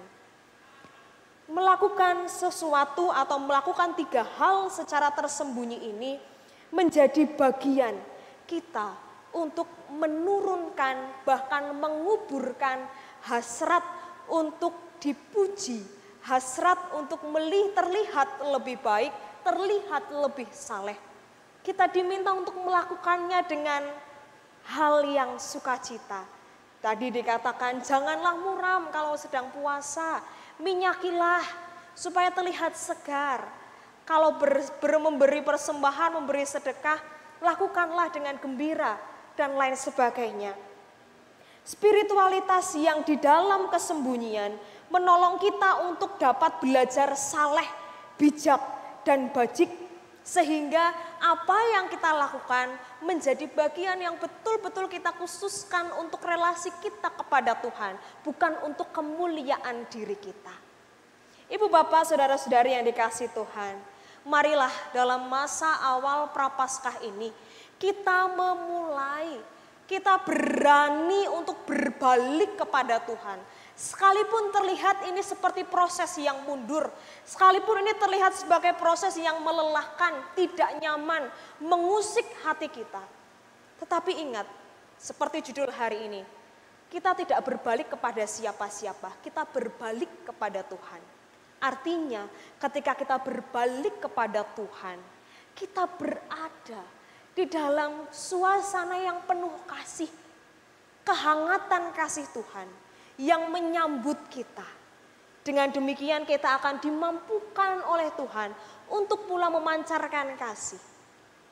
Melakukan sesuatu atau melakukan tiga hal secara tersembunyi ini menjadi bagian kita untuk menurunkan bahkan menguburkan hasrat untuk dipuji, hasrat untuk terlihat lebih baik, terlihat lebih saleh. Kita diminta untuk melakukannya dengan hal yang sukacita. Tadi dikatakan janganlah muram kalau sedang puasa, minyakilah supaya terlihat segar. Kalau memberi persembahan, memberi sedekah, lakukanlah dengan gembira dan lain sebagainya. Spiritualitas yang di dalam kesembunyian menolong kita untuk dapat belajar saleh, bijak, dan bajik, sehingga apa yang kita lakukan menjadi bagian yang betul-betul kita khususkan untuk relasi kita kepada Tuhan, bukan untuk kemuliaan diri kita. Ibu bapak saudara-saudari yang dikasihi Tuhan, marilah dalam masa awal Prapaskah ini kita kita berani untuk berbalik kepada Tuhan. Sekalipun terlihat ini seperti proses yang mundur, sekalipun ini terlihat sebagai proses yang melelahkan, tidak nyaman, mengusik hati kita. Tetapi ingat, seperti judul hari ini, kita tidak berbalik kepada siapa-siapa, kita berbalik kepada Tuhan. Artinya ketika kita berbalik kepada Tuhan, kita berada di dalam suasana yang penuh kasih, kehangatan kasih Tuhan yang menyambut kita. Dengan demikian kita akan dimampukan oleh Tuhan untuk pula memancarkan kasih,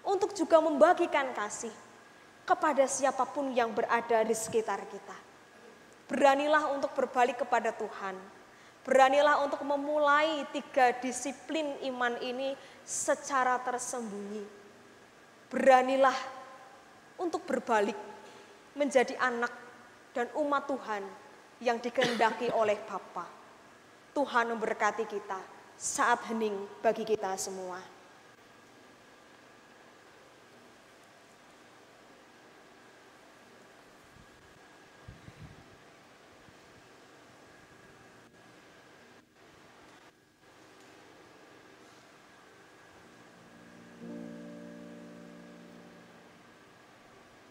untuk juga membagikan kasih kepada siapapun yang berada di sekitar kita. Beranilah untuk berbalik kepada Tuhan. Beranilah untuk memulai 3 disiplin iman ini secara tersembunyi. Beranilah untuk berbalik menjadi anak dan umat Tuhan yang dikehendaki oleh Bapa. Tuhan memberkati kita saat hening bagi kita semua.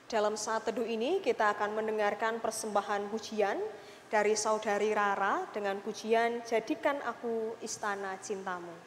Dalam saat teduh ini kita akan mendengarkan persembahan pujian dari Saudari Rara dengan pujian Jadikan Aku Istana Cintamu.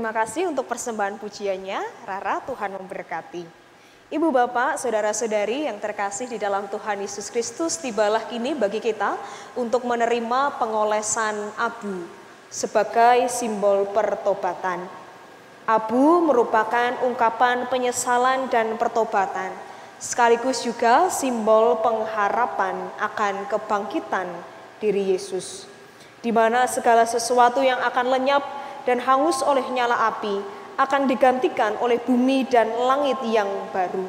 Terima kasih untuk persembahan pujiannya. Rara, Tuhan memberkati. Ibu bapak, saudara-saudari yang terkasih di dalam Tuhan Yesus Kristus, tibalah kini bagi kita untuk menerima pengolesan abu sebagai simbol pertobatan. Abu merupakan ungkapan penyesalan dan pertobatan, sekaligus juga simbol pengharapan akan kebangkitan diri Yesus, di mana segala sesuatu yang akan lenyap dan hangus oleh nyala api akan digantikan oleh bumi dan langit yang baru.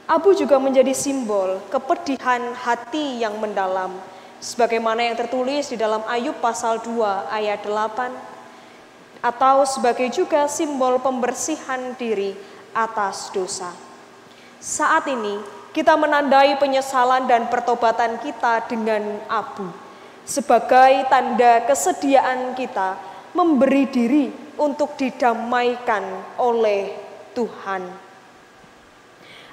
Abu juga menjadi simbol kepedihan hati yang mendalam, sebagaimana yang tertulis di dalam Ayub pasal 2 ayat 8, atau sebagai juga simbol pembersihan diri atas dosa. Saat ini kita menandai penyesalan dan pertobatan kita dengan abu, sebagai tanda kesediaan kita memberi diri untuk didamaikan oleh Tuhan.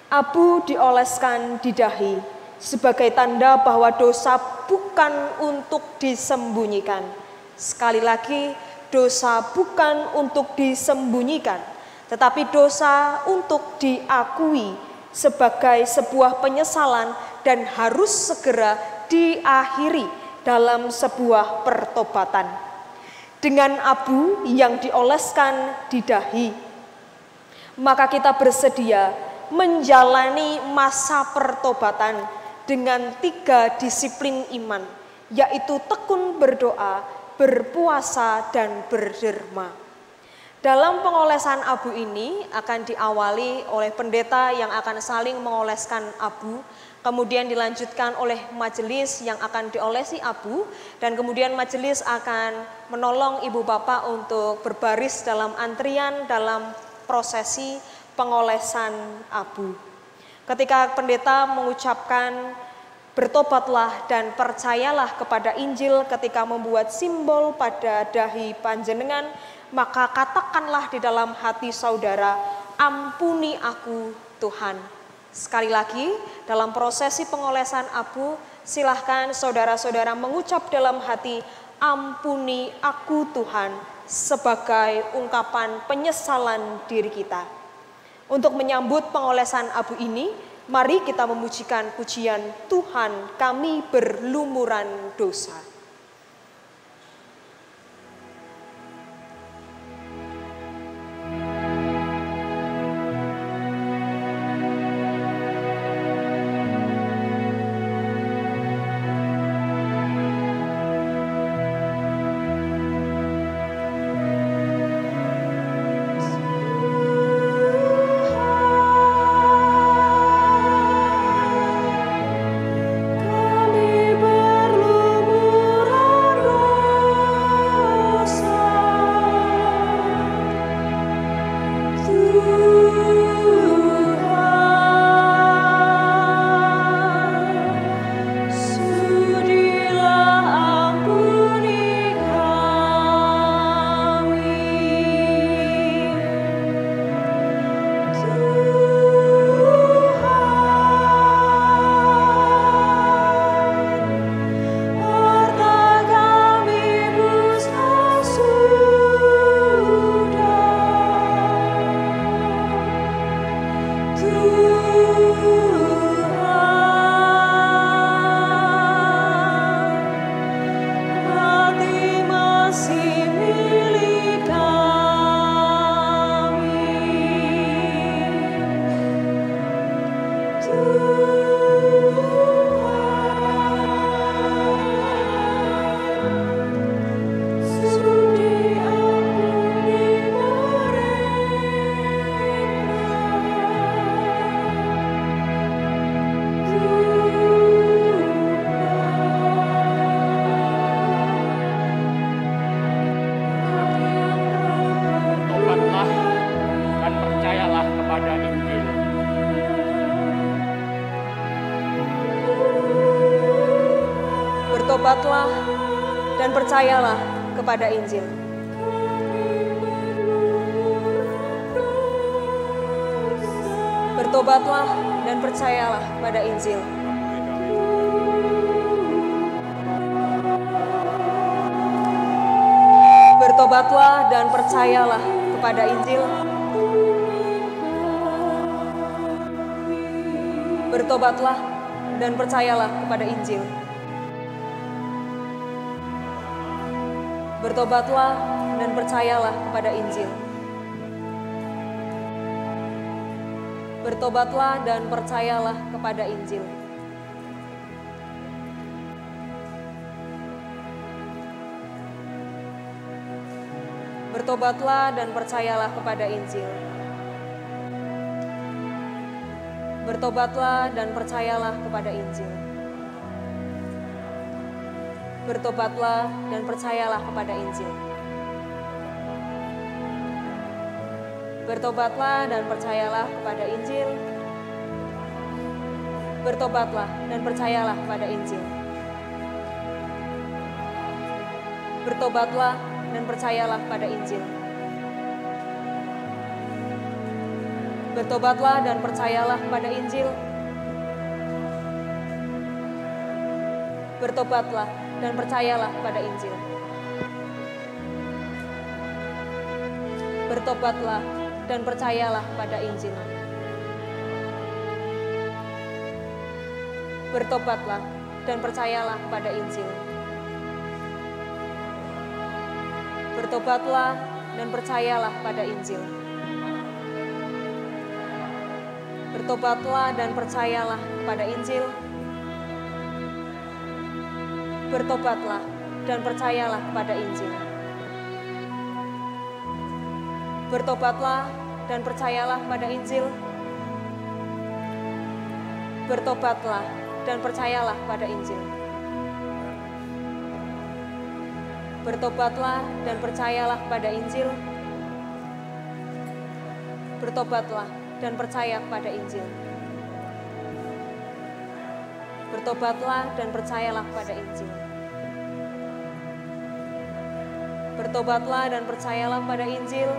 Abu dioleskan di dahi sebagai tanda bahwa dosa bukan untuk disembunyikan. Sekali lagi, dosa bukan untuk disembunyikan, tetapi dosa untuk diakui sebagai sebuah penyesalan dan harus segera diakhiri dalam sebuah pertobatan. Dengan abu yang dioleskan di dahi, maka kita bersedia menjalani masa pertobatan dengan 3 disiplin iman, yaitu tekun berdoa, berpuasa, dan berderma. Dalam pengolesan abu ini akan diawali oleh pendeta yang akan saling mengoleskan abu, kemudian dilanjutkan oleh majelis yang akan diolesi abu, dan kemudian majelis akan menolong ibu bapak untuk berbaris dalam antrian dalam prosesi pengolesan abu. Ketika pendeta mengucapkan bertobatlah dan percayalah kepada Injil ketika membuat simbol pada dahi panjenengan, maka katakanlah di dalam hati saudara, ampuni aku Tuhan. Sekali lagi, dalam prosesi pengolesan abu, silahkan saudara-saudara mengucap dalam hati, ampuni aku Tuhan, sebagai ungkapan penyesalan diri kita. Untuk menyambut pengolesan abu ini, mari kita memujikan pujian Tuhan kami berlumuran dosa. Bertobatlah dan percayalah kepada Injil. Bertobatlah dan percayalah pada Injil. Bertobatlah dan percayalah kepada kepada Injil. Bertobatlah dan percayalah kepada Injil. Bertobatlah dan percayalah kepada Injil. Bertobatlah dan percayalah kepada Injil. Bertobatlah dan percayalah kepada Injil. Bertobatlah dan percayalah kepada Injil. Bertobatlah dan percayalah kepada Injil. Bertobatlah dan percayalah kepada Injil. Bertobatlah dan percayalah kepada Injil. Bertobatlah dan percayalah kepada Injil. Bertobatlah dan percayalah kepada Injil. Bertobatlah dan percayalah kepada Injil. Bertobatlah dan percayalah kepada Injil. Bertobatlah dan percayalah kepada Injil. Bertobatlah dan percayalah kepada Injil. Bertobatlah dan percayalah kepada Injil. Bertobatlah dan percayalah kepada Injil. Bertobatlah dan percayalah kepada Injil. Bertobatlah dan percayalah kepada Injil. Bertobatlah dan percayalah kepada Injil. Bertobatlah dan percaya kepada Injil. Bertobatlah dan percayalah kepada Injil. Bertobatlah dan percayalah kepada Injil.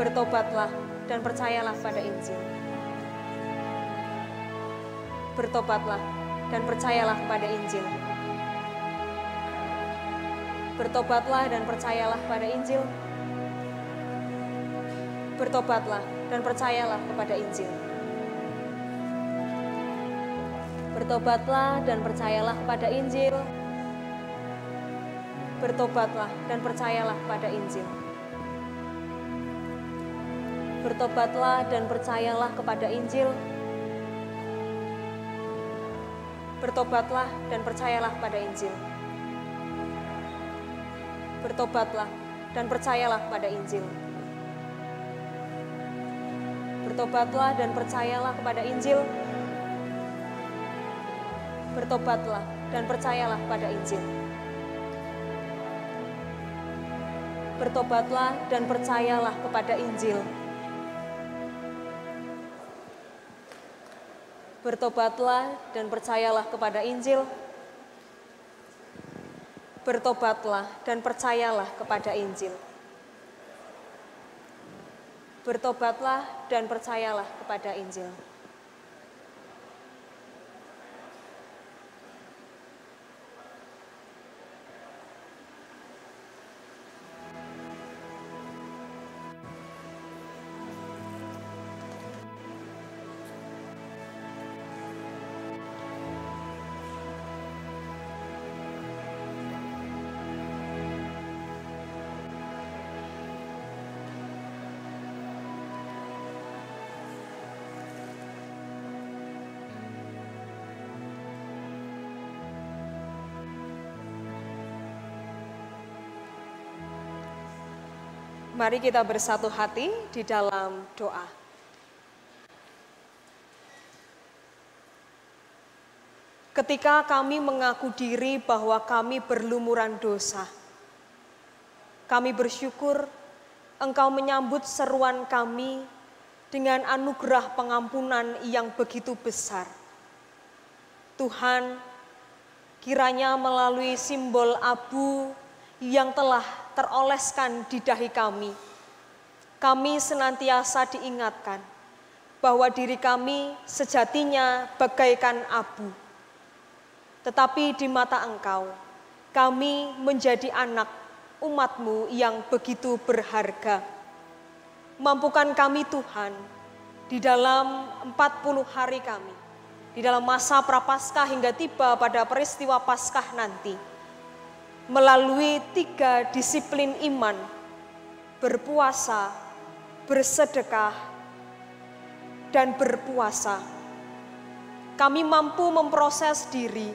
Bertobatlah dan percayalah kepada Injil. Bertobatlah dan percayalah kepada Injil. Bertobatlah dan percayalah kepada Injil. Bertobatlah dan percayalah kepada Injil. Bertobatlah dan percayalah kepada Injil. Bertobatlah dan percayalah kepada Injil. Bertobatlah dan percayalah kepada Injil. Bertobatlah dan percayalah kepada Injil. Bertobatlah dan percayalah kepada Injil. Bertobatlah dan percayalah kepada Injil. Bertobatlah dan percayalah kepada Injil. Bertobatlah dan percayalah kepada Injil. Bertobatlah dan percayalah kepada Injil. Bertobatlah dan percayalah kepada Injil. Bertobatlah dan percayalah kepada Injil. Mari kita bersatu hati di dalam doa. Ketika kami mengaku diri bahwa kami berlumuran dosa, kami bersyukur Engkau menyambut seruan kami dengan anugerah pengampunan yang begitu besar. Tuhan, kiranya melalui simbol abu yang telah teroleskan di dahi kami senantiasa diingatkan bahwa diri kami sejatinya bagaikan abu. Tetapi di mata Engkau, kami menjadi anak umat-Mu yang begitu berharga. Mampukan kami Tuhan, di dalam 40 hari kami, di dalam masa prapaskah hingga tiba pada peristiwa Paskah nanti, melalui 3 disiplin iman, berpuasa, bersedekah, dan berpuasa, kami mampu memproses diri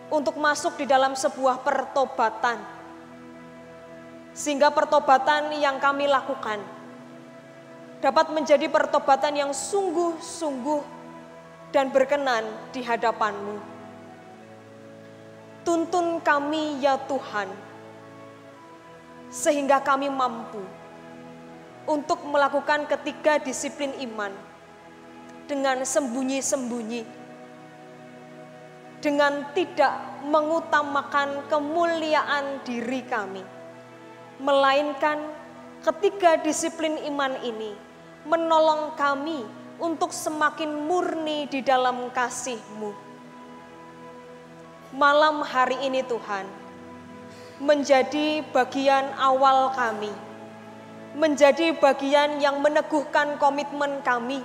untuk masuk di dalam sebuah pertobatan, sehingga pertobatan yang kami lakukan dapat menjadi pertobatan yang sungguh-sungguh dan berkenan di hadapan-Mu. Tuntun kami ya Tuhan, sehingga kami mampu untuk melakukan ketiga disiplin iman dengan sembunyi-sembunyi, dengan tidak mengutamakan kemuliaan diri kami, melainkan ketiga disiplin iman ini menolong kami untuk semakin murni di dalam kasih-Mu. Malam hari ini Tuhan, menjadi bagian awal kami, menjadi bagian yang meneguhkan komitmen kami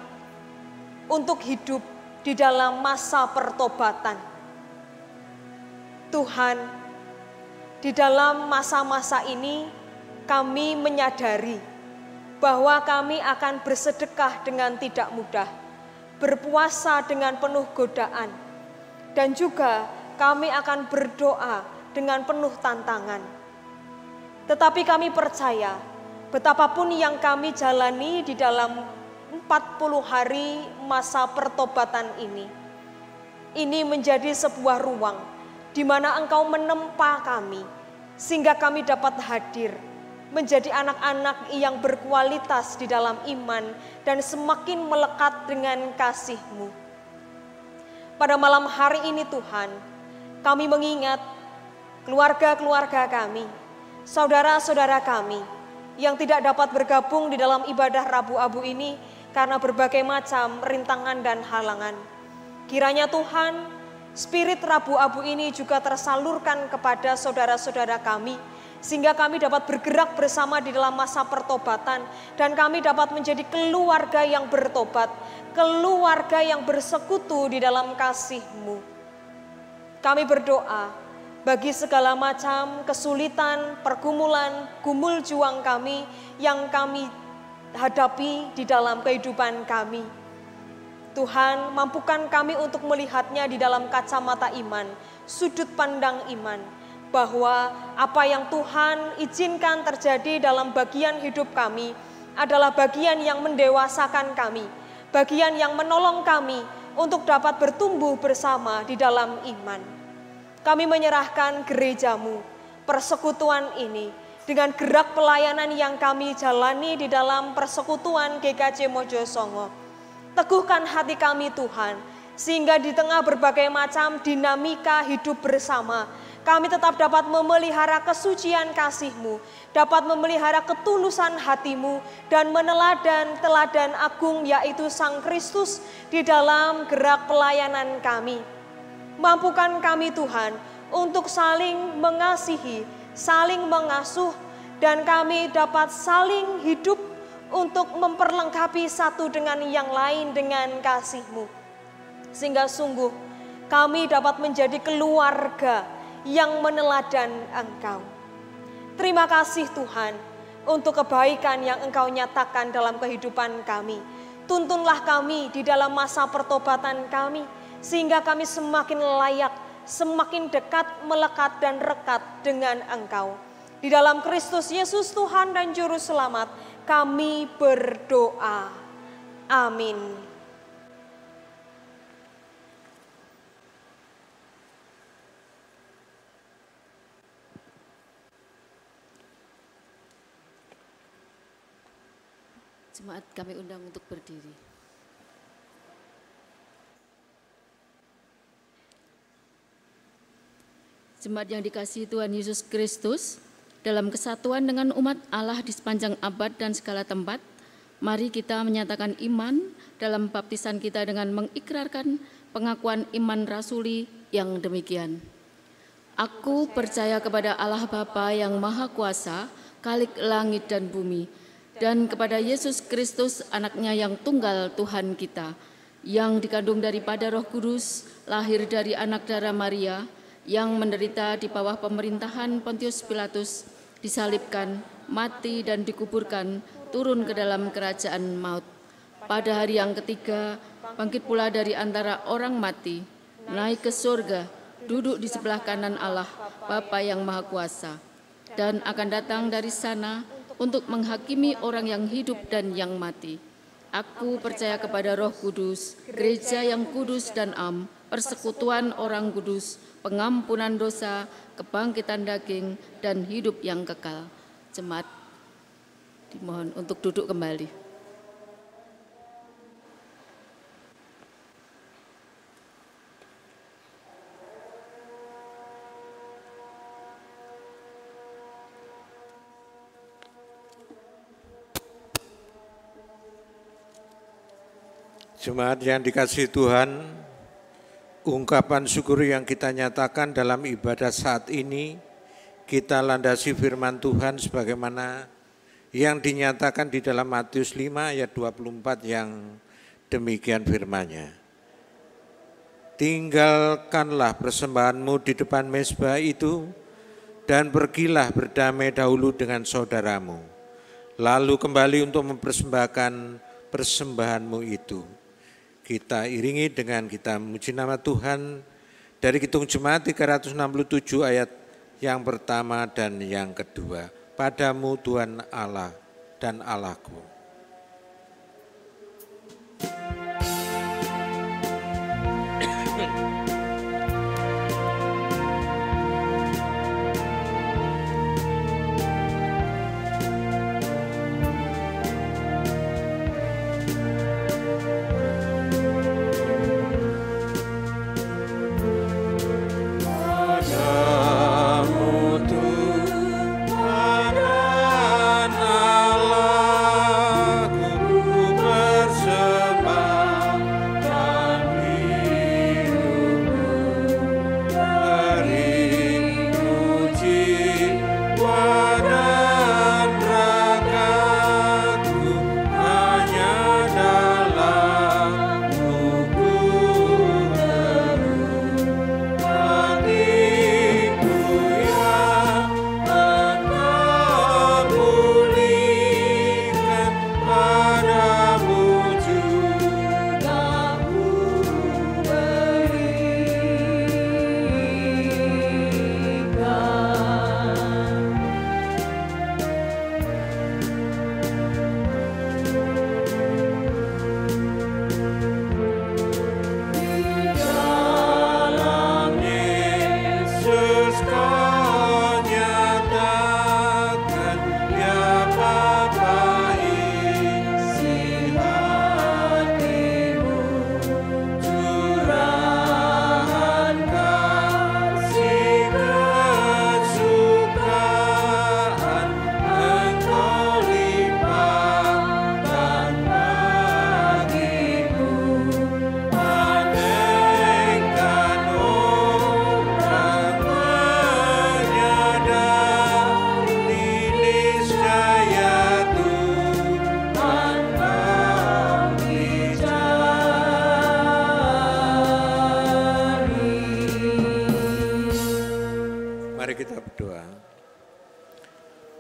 untuk hidup di dalam masa pertobatan. Tuhan, di dalam masa-masa ini kami menyadari bahwa kami akan bersedekah dengan tidak mudah, berpuasa dengan penuh godaan, dan juga kami akan berdoa dengan penuh tantangan. Tetapi kami percaya, betapapun yang kami jalani di dalam 40 hari masa pertobatan ini menjadi sebuah ruang di mana Engkau menempa kami, sehingga kami dapat hadir menjadi anak-anak yang berkualitas di dalam iman dan semakin melekat dengan kasih-Mu. Pada malam hari ini Tuhan, kami mengingat keluarga-keluarga kami, saudara-saudara kami yang tidak dapat bergabung di dalam ibadah Rabu Abu ini karena berbagai macam rintangan dan halangan. Kiranya Tuhan, Spirit Rabu Abu ini juga tersalurkan kepada saudara-saudara kami, sehingga kami dapat bergerak bersama di dalam masa pertobatan, dan kami dapat menjadi keluarga yang bertobat, keluarga yang bersekutu di dalam kasih-Mu. Kami berdoa bagi segala macam kesulitan, pergumulan, gumul juang kami yang kami hadapi di dalam kehidupan kami. Tuhan, mampukan kami untuk melihatnya di dalam kacamata iman, sudut pandang iman, bahwa apa yang Tuhan izinkan terjadi dalam bagian hidup kami adalah bagian yang mendewasakan kami, bagian yang menolong kami untuk dapat bertumbuh bersama di dalam iman. Kami menyerahkan gereja-Mu, persekutuan ini, dengan gerak pelayanan yang kami jalani di dalam persekutuan GKJ Mojosongo. Teguhkan hati kami Tuhan, sehingga di tengah berbagai macam dinamika hidup bersama, kami tetap dapat memelihara kesucian kasih-Mu, dapat memelihara ketulusan hati-Mu, dan meneladan teladan agung yaitu Sang Kristus di dalam gerak pelayanan kami. Mampukan kami Tuhan untuk saling mengasihi, saling mengasuh, dan kami dapat saling hidup untuk memperlengkapi satu dengan yang lain dengan kasih-Mu. Sehingga sungguh kami dapat menjadi keluarga yang meneladan Engkau. Terima kasih Tuhan untuk kebaikan yang Engkau nyatakan dalam kehidupan kami. Tuntunlah kami di dalam masa pertobatan kami, sehingga kami semakin layak, semakin dekat, melekat dan rekat dengan Engkau. Di dalam Kristus Yesus Tuhan dan Juru Selamat kami berdoa. Amin. Jemaat kami undang untuk berdiri. Jemaat yang dikasihi Tuhan Yesus Kristus, dalam kesatuan dengan umat Allah di sepanjang abad dan segala tempat, mari kita menyatakan iman dalam baptisan kita dengan mengikrarkan pengakuan iman rasuli yang demikian. Aku percaya kepada Allah Bapa yang Maha Kuasa, Khalik langit dan bumi, dan kepada Yesus Kristus, anaknya yang tunggal Tuhan kita, yang dikandung daripada Roh Kudus, lahir dari anak darah Maria, yang menderita di bawah pemerintahan Pontius Pilatus, disalibkan, mati dan dikuburkan, turun ke dalam kerajaan maut. Pada hari yang ketiga, bangkit pula dari antara orang mati, naik ke surga, duduk di sebelah kanan Allah, Bapa yang Maha Kuasa, dan akan datang dari sana untuk menghakimi orang yang hidup dan yang mati. Aku percaya kepada Roh Kudus, gereja yang kudus dan am, persekutuan orang kudus, pengampunan dosa, kebangkitan daging, dan hidup yang kekal. Jemaat dimohon untuk duduk kembali. Jemaat yang dikasihi Tuhan, ungkapan syukur yang kita nyatakan dalam ibadah saat ini, kita landasi firman Tuhan sebagaimana yang dinyatakan di dalam Matius 5 ayat 24 yang demikian firman-Nya. Tinggalkanlah persembahanmu di depan mezbah itu dan pergilah berdamai dahulu dengan saudaramu. Lalu kembali untuk mempersembahkan persembahanmu itu. Kita iringi dengan kita memuji nama Tuhan dari Kidung Jemaat 367 ayat yang pertama dan yang kedua. Padamu Tuhan Allah dan Allahku.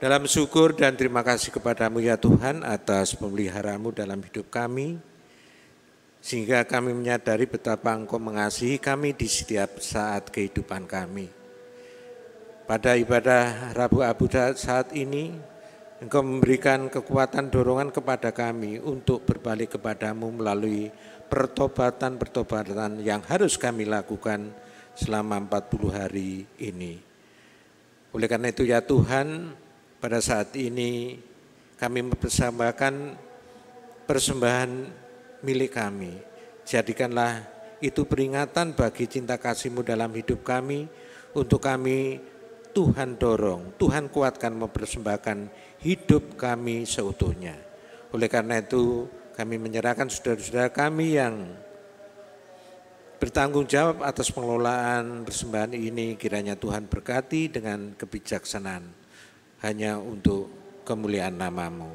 Dalam syukur dan terima kasih kepadamu ya Tuhan atas pemeliharaanmu dalam hidup kami, sehingga kami menyadari betapa Engkau mengasihi kami di setiap saat kehidupan kami. Pada ibadah Rabu Abu saat ini, Engkau memberikan kekuatan dorongan kepada kami untuk berbalik kepadamu melalui pertobatan-pertobatan yang harus kami lakukan selama 40 hari ini. Oleh karena itu ya Tuhan, pada saat ini kami mempersembahkan persembahan milik kami. Jadikanlah itu peringatan bagi cinta kasih-Mu dalam hidup kami, untuk kami Tuhan dorong, Tuhan kuatkan mempersembahkan hidup kami seutuhnya. Oleh karena itu kami menyerahkan saudara-saudara kami yang bertanggung jawab atas pengelolaan persembahan ini, kiranya Tuhan berkati dengan kebijaksanaan hanya untuk kemuliaan nama-Mu.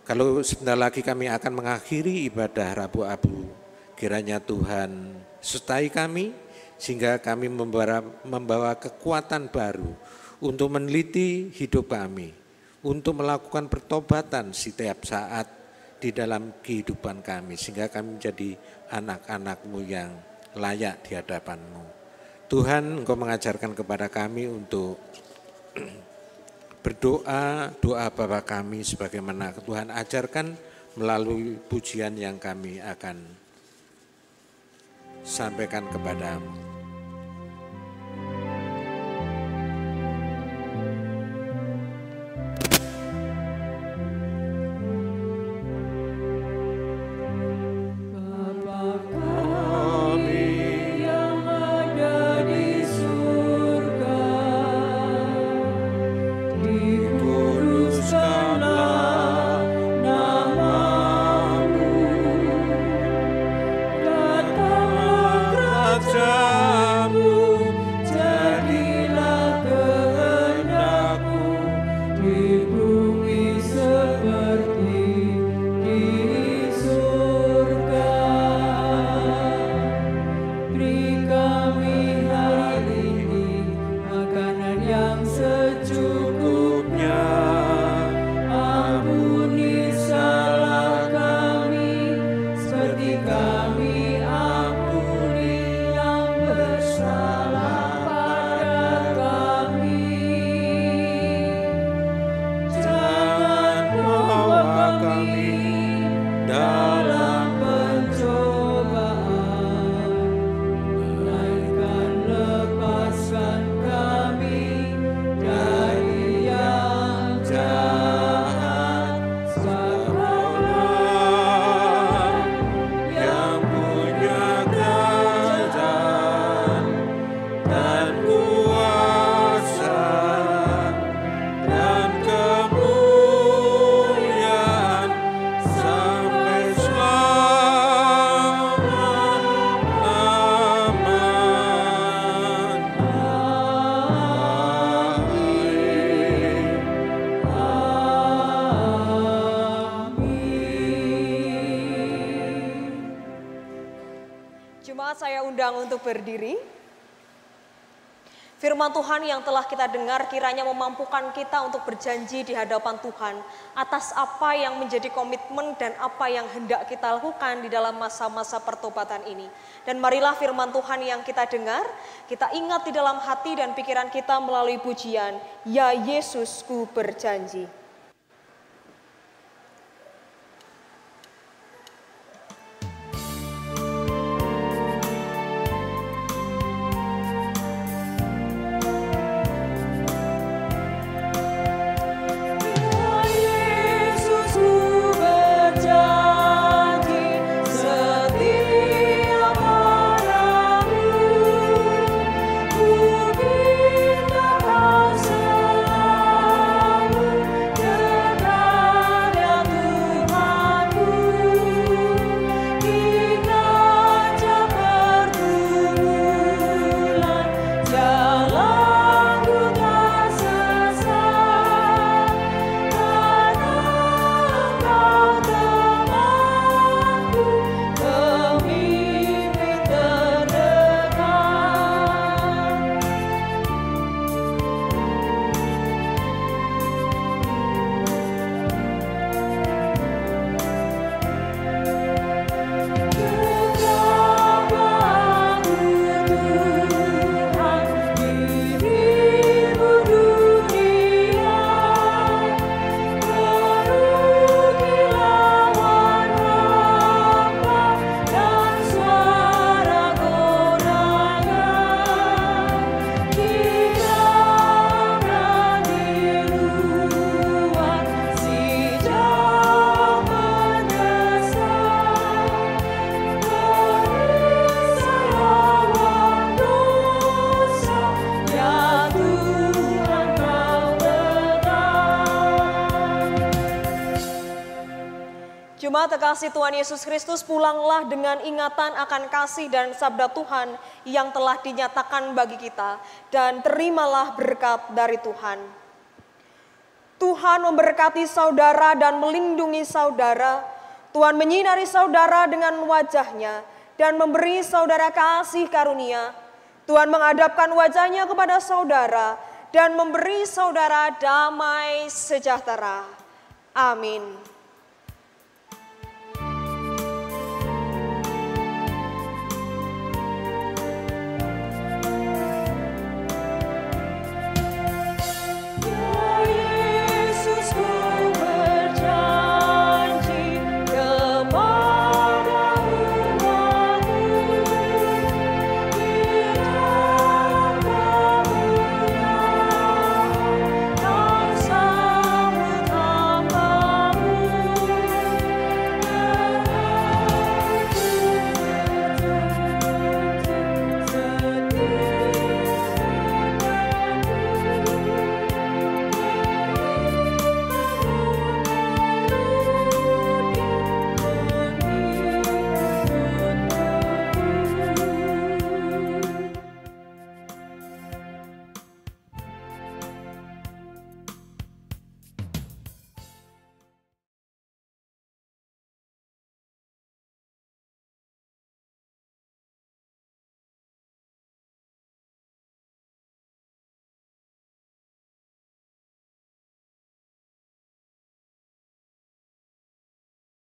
Kalau sebentar lagi kami akan mengakhiri ibadah Rabu Abu, kiranya Tuhan sertai kami sehingga kami membawa kekuatan baru untuk meneliti hidup kami, untuk melakukan pertobatan setiap saat di dalam kehidupan kami, sehingga kami menjadi anak-anak-Mu yang layak di hadapan-Mu. Tuhan, Engkau mengajarkan kepada kami untuk berdoa, doa Bapa kami sebagaimana Tuhan ajarkan melalui pujian yang kami akan sampaikan kepada-Mu. Saya undang untuk berdiri. Firman Tuhan yang telah kita dengar kiranya memampukan kita untuk berjanji di hadapan Tuhan atas apa yang menjadi komitmen dan apa yang hendak kita lakukan di dalam masa-masa pertobatan ini. Dan marilah firman Tuhan yang kita dengar, kita ingat di dalam hati dan pikiran kita melalui pujian, Ya Yesusku berjanji. Kau Jemaat kekasih Tuhan Yesus Kristus, pulanglah dengan ingatan akan kasih dan sabda Tuhan yang telah dinyatakan bagi kita, dan terimalah berkat dari Tuhan. Tuhan memberkati saudara dan melindungi saudara. Tuhan menyinari saudara dengan wajah-Nya dan memberi saudara kasih karunia. Tuhan menghadapkan wajah-Nya kepada saudara dan memberi saudara damai sejahtera. Amin.